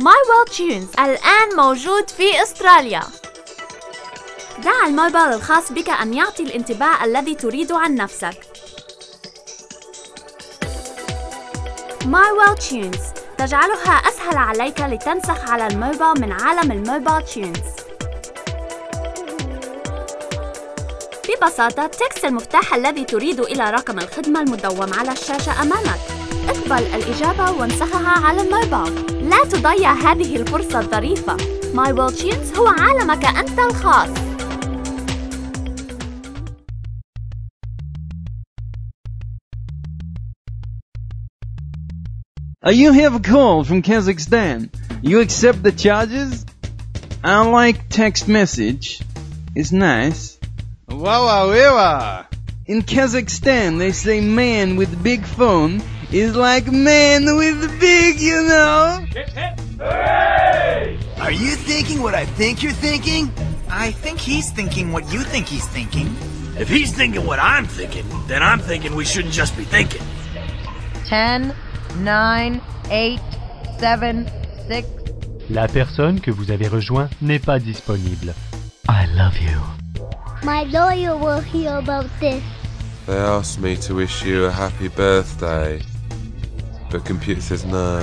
MyWorldTunes الآن موجود في أستراليا. دع الموبايل الخاص بك أن يعطي الانطباع الذي تريد عن نفسك. MyWorldTunes تجعلها أسهل عليك لتنسخ على الموبايل من عالم الموبايلتونز. ببساطة تكست المفتاح الذي تريد إلى رقم الخدمة المدون على الشاشة أمامك. اقبل الإجابة وانسخها على الموبايل. لا تضيع هذه الفرصة الظريفة. MyWorldTunes هو عالمك أنت الخاص. You have a call from Kazakhstan. You accept the charges? I like text message. It's nice. Wow. In Kazakhstan, they say man with big phone is like man with big, you know? Hooray! Are you thinking what I think you're thinking? I think he's thinking what you think he's thinking. If he's thinking what I'm thinking, then I'm thinking we shouldn't just be thinking. 10, 9, 8, 7, 6. La personne que vous avez rejoint n'est pas disponible. I love you. My lawyer will hear about this. They asked me to wish you a happy birthday. The computer says no.